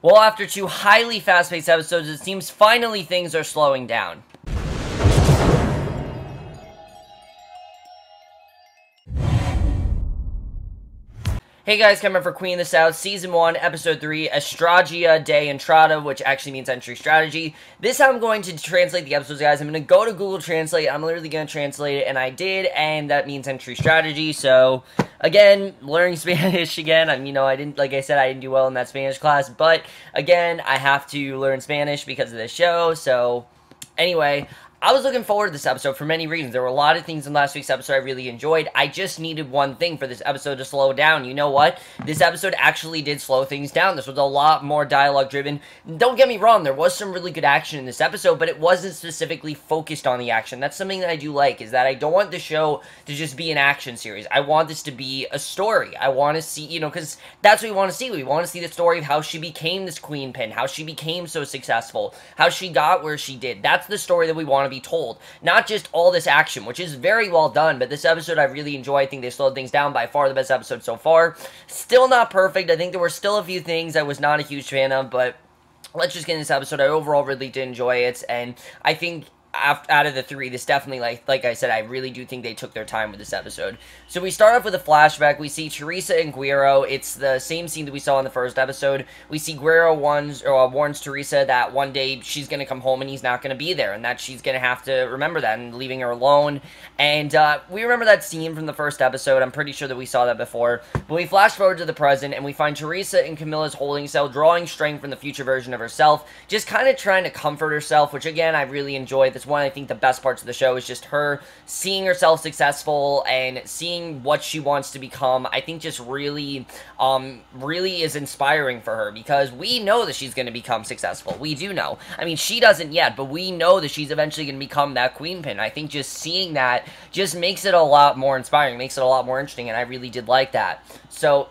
Well, after two highly fast-paced episodes, it seems finally things are slowing down. Hey guys, coming for Queen of the South, Season 1, Episode 3, Estrategia de Entrada, which actually means entry strategy. This time I'm going to translate the episodes, guys. I'm going to go to Google Translate, I'm literally going to translate it, and I did, and that means entry strategy, so... Again, learning Spanish again. I didn't, like I said, I didn't do well in that Spanish class, but again, I have to learn Spanish because of this show, so anyway, I was looking forward to this episode for many reasons. There were a lot of things in last week's episode I really enjoyed. I just needed one thing for this episode to slow down. You know what? This episode actually did slow things down. This was a lot more dialogue-driven. Don't get me wrong, there was some really good action in this episode, but it wasn't specifically focused on the action. That's something that I do like, is that I don't want the show to just be an action series. I want this to be a story. I want to see, because that's what we want to see. We want to see the story of how she became this queen pin, how she became so successful, how she got where she did. That's the story that we want to be told, not just all this action, which is very well done, but this episode I really enjoy. I think they slowed things down. By far the best episode so far. Still not perfect. I think there were still a few things I was not a huge fan of, but let's just get into this episode. I overall really did enjoy it, and I think out of the three, this definitely, like I said, I really do think they took their time with this episode. So we start off with a flashback. We see Teresa and Guerrero. It's the same scene that we saw in the first episode. We see Guerrero warns Teresa that one day she's going to come home and he's not going to be there, and that she's going to have to remember that and leaving her alone. And we remember that scene from the first episode. I'm pretty sure that we saw that before. But we flash forward to the present, and we find Teresa in Camilla's holding cell, drawing strength from the future version of herself, just kind of trying to comfort herself, which again, I really enjoyed. That's one, I think, the best parts of the show is just her seeing herself successful and seeing what she wants to become. I think just really is inspiring for her, because we know that she's going to become successful. We do know. I mean, she doesn't yet, but we know that she's eventually going to become that queen pin. I think just seeing that just makes it a lot more inspiring, makes it a lot more interesting, and I really did like that. So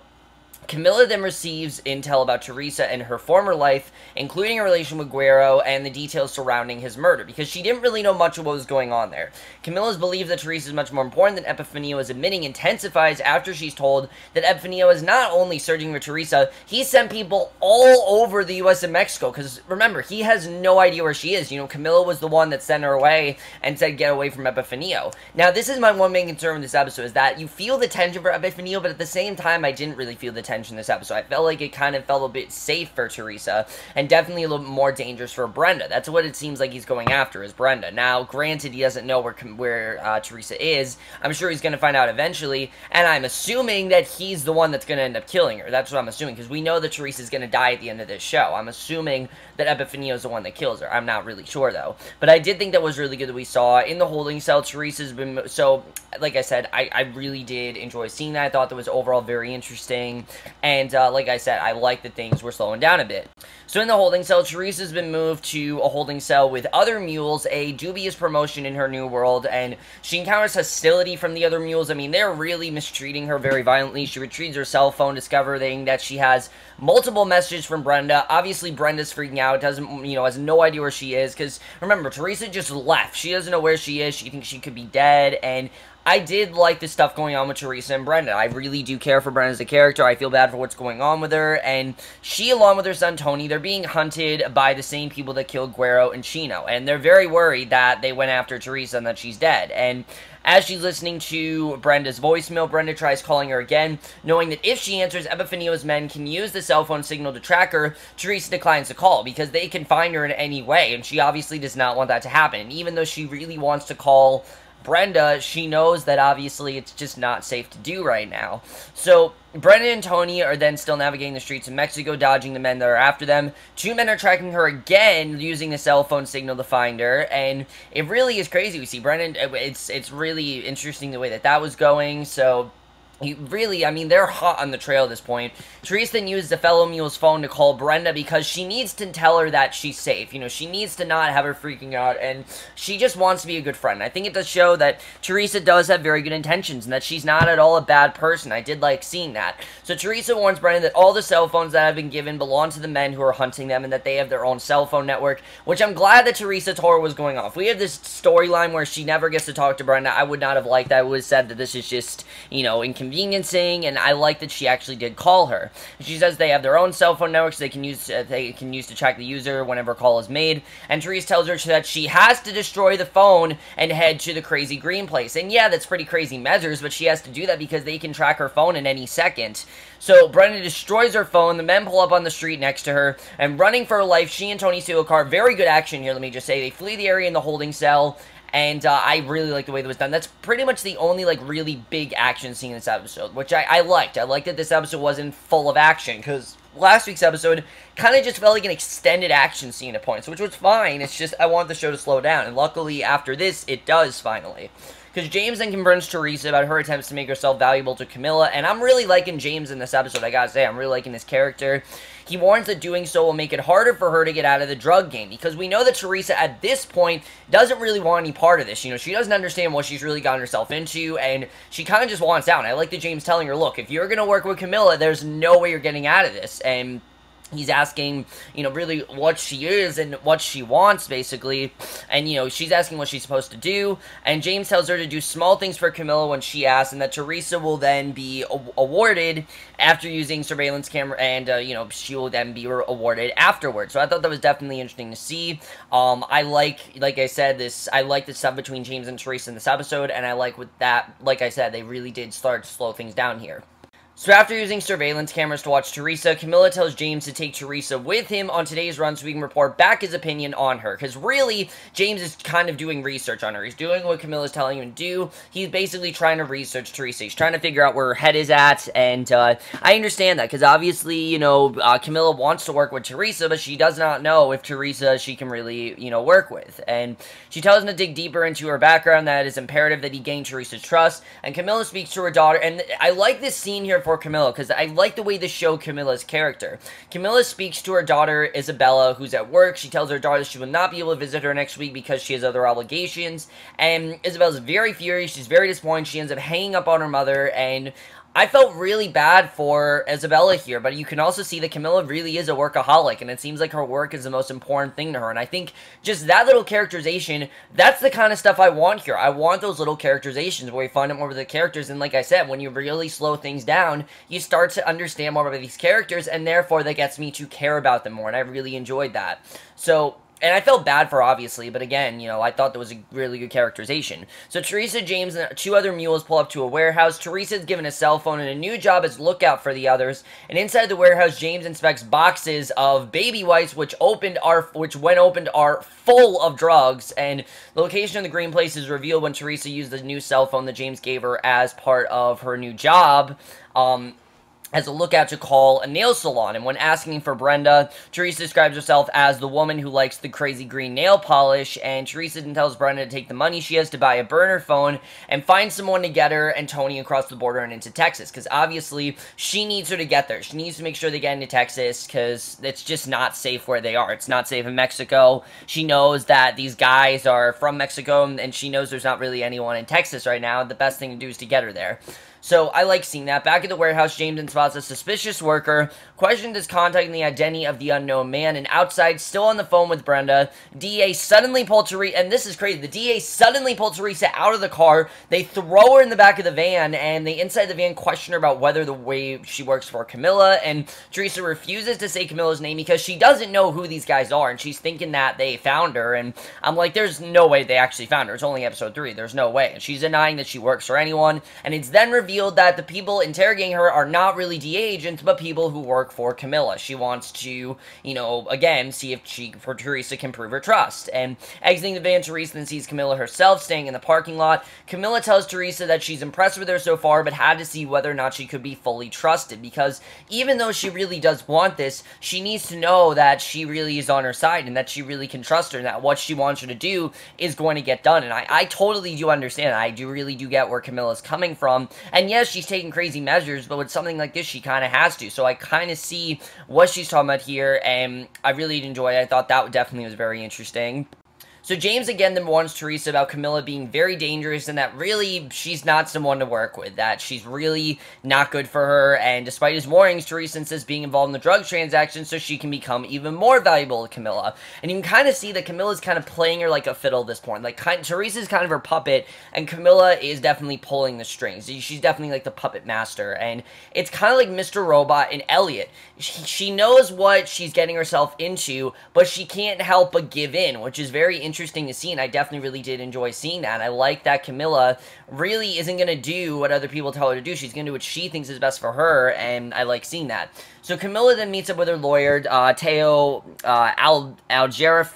Camilla then receives intel about Teresa and her former life, including a relation with Guerrero and the details surrounding his murder, because she didn't really know much of what was going on there. Camilla's belief that Teresa is much more important than Epifanio is admitting intensifies after she's told that Epifanio is not only searching for Teresa, he sent people all over the US and Mexico, because remember, he has no idea where she is. Camilla was the one that sent her away and said get away from Epifanio. Now, this is my one main concern with this episode, is that you feel the tension for Epifanio, but at the same time, I didn't really feel the tension in this episode. I felt like it kind of felt a bit safe for Teresa, and definitely a little bit more dangerous for Brenda. That's what it seems like he's going after, is Brenda. Now, granted, he doesn't know where Teresa is. I'm sure he's going to find out eventually, and I'm assuming that he's the one that's going to end up killing her. That's what I'm assuming, because we know that Teresa's going to die at the end of this show. I'm assuming that Epifanio is the one that kills her. I'm not really sure, though. But I did think that was really good that we saw in the holding cell. Teresa's been... So, like I said, I really did enjoy seeing that. I thought that was overall very interesting. And, like I said, I like that things were slowing down a bit. So in the holding cell, Teresa's been moved to a holding cell with other mules, a dubious promotion in her new world, and she encounters hostility from the other mules. I mean, they're really mistreating her very violently. She retrieves her cell phone, discovering that she has multiple messages from Brenda. Obviously, Brenda's freaking out, doesn't, has no idea where she is, because, remember, Teresa just left. She doesn't know where she is. She thinks she could be dead, and I did like the stuff going on with Teresa and Brenda. I really do care for Brenda as a character. I feel bad for what's going on with her. And she, along with her son Tony, they're being hunted by the same people that killed Guerrero and Chino. And they're very worried that they went after Teresa and that she's dead. And as she's listening to Brenda's voicemail, Brenda tries calling her again, knowing that if she answers, Epifanio's men can use the cell phone signal to track her. Teresa declines the call because they can find her in any way. And she obviously does not want that to happen. And even though she really wants to call Brenda, she knows that obviously it's just not safe to do right now. So Brenda and Tony are then still navigating the streets of Mexico, dodging the men that are after them. Two men are tracking her again, using the cell phone signal to find her, and it really is crazy. We see Brenda, it's really interesting the way that was going. So they're hot on the trail at this point. Teresa then used the fellow mule's phone to call Brenda because she needs to tell her that she's safe. She needs to not have her freaking out, and she just wants to be a good friend. I think it does show that Teresa does have very good intentions, and that she's not at all a bad person. I did like seeing that. So Teresa warns Brenda that all the cell phones that have been given belong to the men who are hunting them, and that they have their own cell phone network, which I'm glad that Teresa told her was going off. We have this storyline where she never gets to talk to Brenda. I would not have liked that. I would have said that this is just, inconvenient inconveniencing, and I like that she actually did call her. She says they have their own cell phone networks they can use to track the user whenever a call is made, and Teresa tells her that she has to destroy the phone and head to the crazy green place. And yeah, that's pretty crazy measures, but she has to do that because they can track her phone in any second. So Brenda destroys her phone, the men pull up on the street next to her, and running for her life, she and Tony steal a car. Very good action here, let me just say. They flee the area in the holding cell, and I really like the way that was done. That's pretty much the only, like, really big action scene in this episode, which I liked. I liked that this episode wasn't full of action, because last week's episode kind of just felt like an extended action scene at points, which was fine. It's just I want the show to slow down, and luckily after this, it does finally. Because James then confronts Teresa about her attempts to make herself valuable to Camilla, and I'm really liking James in this episode, I gotta say. I'm really liking his character. He warns that doing so will make it harder for her to get out of the drug game, because we know that Teresa, at this point, doesn't really want any part of this. You know, she doesn't understand what she's really gotten herself into, and she kind of just wants out. And I like that James telling her, look, if you're gonna work with Camilla, there's no way you're getting out of this, and he's asking, you know, really what she is and what she wants, basically. And, you know, she's asking what she's supposed to do. And James tells her to do small things for Camilla when she asks, and that Teresa will then be awarded after using surveillance camera, and, you know, she will then be awarded afterwards. So I thought that was definitely interesting to see. I like I said, I like the stuff between James and Teresa in this episode, and I like with that, like I said, they really did start to slow things down here. So after using surveillance cameras to watch Teresa, Camilla tells James to take Teresa with him on today's run so he can report back his opinion on her. Because really, James is kind of doing research on her. He's doing what Camilla's telling him to do. He's basically trying to research Teresa. He's trying to figure out where her head is at, and I understand that, because obviously, you know, Camilla wants to work with Teresa, but she does not know if Teresa she can really, you know, work with. And she tells him to dig deeper into her background, that it is imperative that he gain Teresa's trust, and Camilla speaks to her daughter, and I like this scene here for Camilla, because I like the way they show Camilla's character. Camilla speaks to her daughter, Isabella, who's at work. She tells her daughter she will not be able to visit her next week because she has other obligations, and Isabella's very furious. She's very disappointed. She ends up hanging up on her mother, and I felt really bad for Isabella here, but you can also see that Camilla really is a workaholic, and it seems like her work is the most important thing to her, and I think just that little characterization, that's the kind of stuff I want here. I want those little characterizations where we find out more about the characters, and like I said, when you really slow things down, you start to understand more about these characters, and therefore that gets me to care about them more, and I really enjoyed that. So, and I felt bad for her, obviously, but again, you know, I thought that was a really good characterization. So Teresa, James, and two other mules pull up to a warehouse. Teresa's given a cell phone and a new job as lookout for the others. And inside the warehouse, James inspects boxes of baby wipes, which when opened are full of drugs. And the location of the green place is revealed when Teresa used the new cell phone that James gave her as part of her new job. As a lookout to call a nail salon, and when asking for Brenda, Teresa describes herself as the woman who likes the crazy green nail polish, and Teresa then tells Brenda to take the money she has to buy a burner phone and find someone to get her and Tony across the border and into Texas, because obviously she needs her to get there. She needs to make sure they get into Texas, because it's just not safe where they are. It's not safe in Mexico. She knows that these guys are from Mexico, and she knows there's not really anyone in Texas right now. The best thing to do is to get her there. So I like seeing that. Back at the warehouse, James then spots a suspicious worker, questions his contact and the identity of the unknown man, and outside, still on the phone with Brenda, DA suddenly pulled Teresa, and this is crazy, the DA suddenly pulled Teresa out of the car. They throw her in the back of the van, and they inside the van question her about whether the way she works for Camilla, and Teresa refuses to say Camilla's name because she doesn't know who these guys are, and she's thinking that they found her, and I'm like, there's no way they actually found her. It's only episode 3. There's no way. And she's denying that she works for anyone, and it's then revealed that the people interrogating her are not really DA agents, but people who work for Camilla. She wants to, you know, again, see if Teresa can prove her trust. And exiting the van, Teresa then sees Camilla herself staying in the parking lot. Camilla tells Teresa that she's impressed with her so far, but had to see whether or not she could be fully trusted, because even though she really does want this, she needs to know that she really is on her side, and that she really can trust her, and that what she wants her to do is going to get done. And I totally do understand. I really do get where Camilla's coming from, and yes, she's taking crazy measures, but with something like this, she kind of has to. So I kind of see what she's talking about here, and I really enjoyed it. I thought that definitely was very interesting. So James again then warns Teresa about Camilla being very dangerous and that really she's not someone to work with, that she's really not good for her, and despite his warnings, Teresa insists being involved in the drug transaction so she can become even more valuable to Camilla. And you can kind of see that Camilla's kind of playing her like a fiddle at this point. Like, Teresa's kind of her puppet, and Camilla is definitely pulling the strings. She's definitely like the puppet master, and it's kind of like Mr. Robot and Elliot. She knows what she's getting herself into, but she can't help but give in, which is very interesting to see, and I definitely really did enjoy seeing that. And I like that Camilla really isn't going to do what other people tell her to do. She's going to do what she thinks is best for her, and I like seeing that. So Camilla then meets up with her lawyer, Teo Algerafi,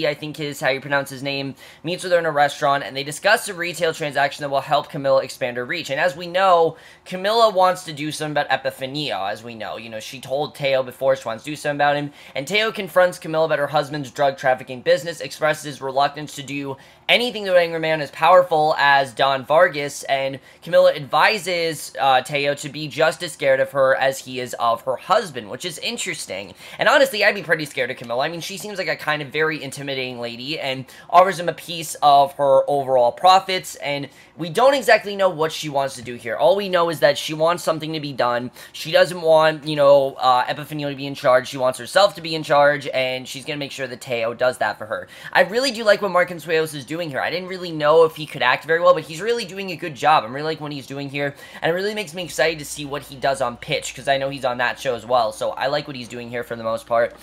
I think is how you pronounce his name, meets with her in a restaurant, and they discuss a retail transaction that will help Camilla expand her reach. And as we know, Camilla wants to do something about Epifanio, as we know. You know, she told Teo before she wants to do something about him, and Teo confronts Camilla about her husband's drug trafficking business, expresses his reluctance to do anything to anger a man as powerful as Don Vargas, and Camilla advises Teo to be just as scared of her as he is of her husband, which is interesting. And honestly, I'd be pretty scared of Camilla. I mean, she seems like a kind of very intimidating lady, and offers him a piece of her overall profits, and we don't exactly know what she wants to do here. All we know is that she wants something to be done. She doesn't want, you know, Epifanio to be in charge. She wants herself to be in charge, and she's going to make sure that Teo does that for her. I really do like what Mark Consuelos is doing here. I didn't really know if he could act very well, but he's really doing a good job. I'm really liking what he's doing here, and it really makes me excited to see what he does on Pitch, because I know he's on that show as well, so I like what he's doing here for the most part.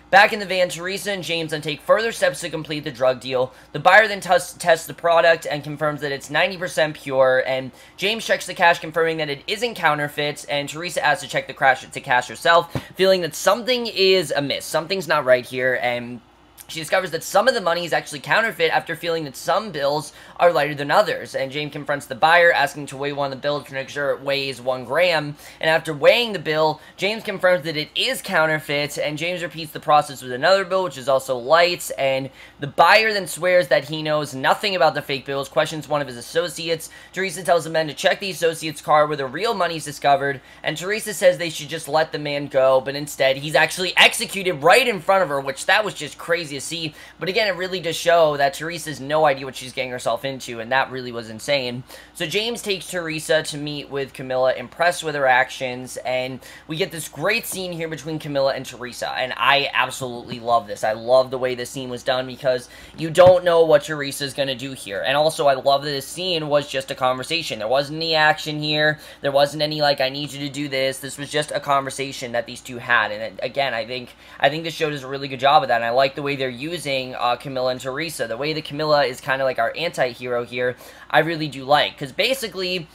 Back in the van, Teresa and James then take further steps to complete the drug deal. The buyer then tests the product and confirms that it's 90% pure, and James checks the cash, confirming that it isn't counterfeit, and Teresa asks to check the cash herself, feeling that something is amiss. Something's not right here, and she discovers that some of the money is actually counterfeit after feeling that some bills are lighter than others. And James confronts the buyer, asking to weigh one of the bills to make sure it weighs 1 gram. And after weighing the bill, James confirms that it is counterfeit, and James repeats the process with another bill, which is also light. And the buyer then swears that he knows nothing about the fake bills, questions one of his associates. Teresa tells the men to check the associate's car where the real money's discovered, and Teresa says they should just let the man go, but instead he's actually executed right in front of her, which that was just crazy to see. But again, it really does show that Teresa has no idea what she's getting herself into, and that really was insane. So James takes Teresa to meet with Camilla, impressed with her actions, and we get this great scene here between Camilla and Teresa, and I absolutely love this. I love the way this scene was done, because you don't know what Teresa's gonna do here. And also, I love that this scene was just a conversation. There wasn't any action here. There wasn't any, like, I need you to do this. This was just a conversation that these two had, and again, I think this show does a really good job of that, and I like the way they're using Camilla and Teresa. The way that Camilla is kind of like our anti-hero here, I really do like, because basically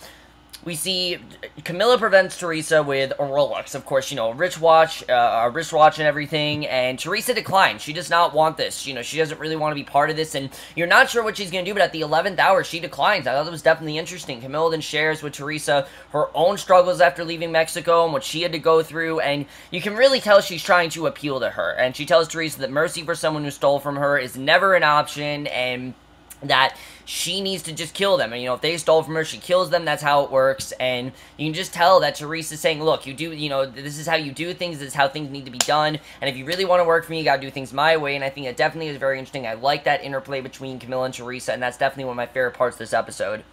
we see Camilla prevents Teresa with a Rolex, of course, you know, a wristwatch and everything, and Teresa declines. She does not want this. You know, she doesn't really want to be part of this, and you're not sure what she's going to do, but at the 11th hour, she declines. I thought that was definitely interesting. Camilla then shares with Teresa her own struggles after leaving Mexico and what she had to go through, and you can really tell she's trying to appeal to her, and she tells Teresa that mercy for someone who stole from her is never an option, and that she needs to just kill them. And, you know, if they stole from her, she kills them. That's how it works. And you can just tell that Teresa's saying, look, you know, this is how you do things. This is how things need to be done. And if you really want to work for me, you got to do things my way. And I think that definitely is very interesting. I like that interplay between Camilla and Teresa, and that's definitely one of my favorite parts of this episode.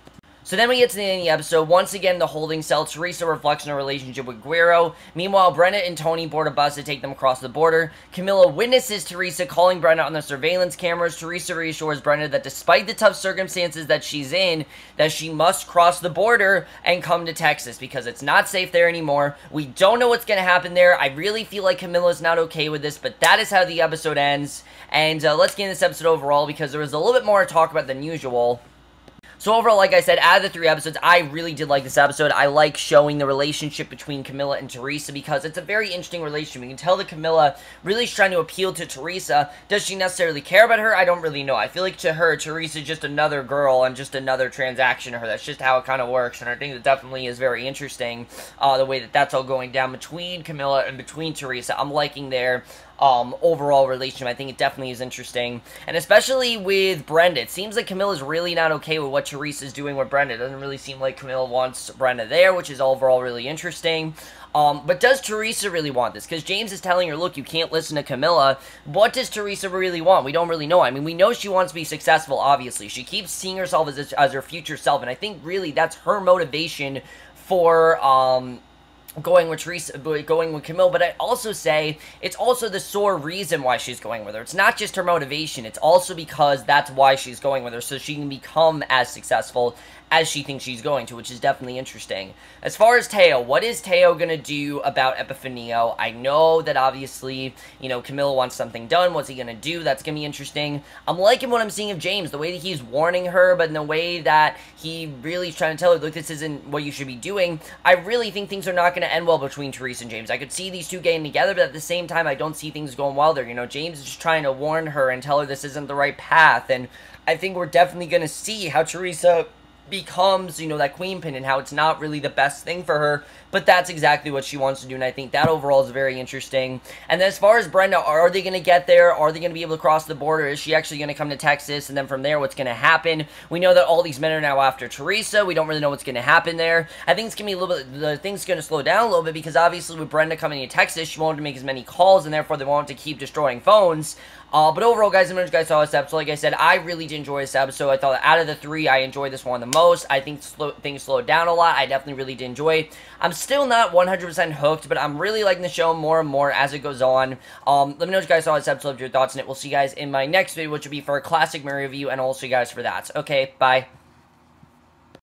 So then we get to the end of the episode. Once again, the holding cell. Teresa reflects on her relationship with Guerrero. Meanwhile, Brenda and Tony board a bus to take them across the border. Camilla witnesses Teresa calling Brenda on the surveillance cameras. Teresa reassures Brenda that despite the tough circumstances that she's in, that she must cross the border and come to Texas because it's not safe there anymore. We don't know what's going to happen there. I really feel like Camilla's not okay with this, but that is how the episode ends. And let's get into this episode overall, because there was a little bit more to talk about than usual. So overall, like I said, out of the 3 episodes, I really did like this episode. I like showing the relationship between Camilla and Teresa, because it's a very interesting relationship. You can tell that Camilla really is trying to appeal to Teresa. Does she necessarily care about her? I don't really know. I feel like to her, Teresa's just another girl and just another transaction to her. That's just how it kind of works, and I think that definitely is very interesting, the way that that's all going down between Camilla and between Teresa. I'm liking their overall relationship. I think it definitely is interesting, and especially with Brenda. It seems like Camilla's really not okay with what Teresa's doing with Brenda. It doesn't really seem like Camilla wants Brenda there, which is overall really interesting. But does Teresa really want this? Because James is telling her, look, you can't listen to Camilla. What does Teresa really want? We don't really know. I mean, we know she wants to be successful, obviously. She keeps seeing herself as her future self, and I think really that's her motivation for, going with Teresa, going with Camille, but I also say it's also the sore reason why she's going with her. It's not just her motivation, it's also because that's why she's going with her, so she can become as successful as she thinks she's going to, which is definitely interesting. As far as Teo, what is Teo gonna do about Epifanio? I know that obviously, you know, Camilla wants something done. What's he gonna do? That's gonna be interesting. I'm liking what I'm seeing of James, the way that he's warning her, but in the way that he really is trying to tell her, look, this isn't what you should be doing. I really think things are not gonna end well between Teresa and James. I could see these two getting together, but at the same time, I don't see things going well there. You know, James is just trying to warn her and tell her this isn't the right path, and I think we're definitely gonna see how Teresa becomes, you know, that queen pin and how it's not really the best thing for her, but that's exactly what she wants to do, and I think that overall is very interesting. And then as far as Brenda, are they going to get there? Are they going to be able to cross the border? Is she actually going to come to Texas? And then from there, what's going to happen? We know that all these men are now after Teresa. We don't really know what's going to happen there. I think it's going to be a little bit, the thing's going to slow down a little bit, because obviously with Brenda coming to Texas, she won't have to make as many calls, and therefore they won't have to keep destroying phones. But overall, guys, I'm going to you guys saw this episode. Like I said, I really did enjoy this episode. I thought that out of the three, I enjoyed this one the most. I think things slowed down a lot. I definitely really did enjoy it. I'm still not 100% hooked, but I'm really liking the show more and more as it goes on. Let me know what you guys saw this episode, your thoughts on it. We'll see you guys in my next video, which will be for a classic Mary review, and I'll see you guys for that. Okay, bye.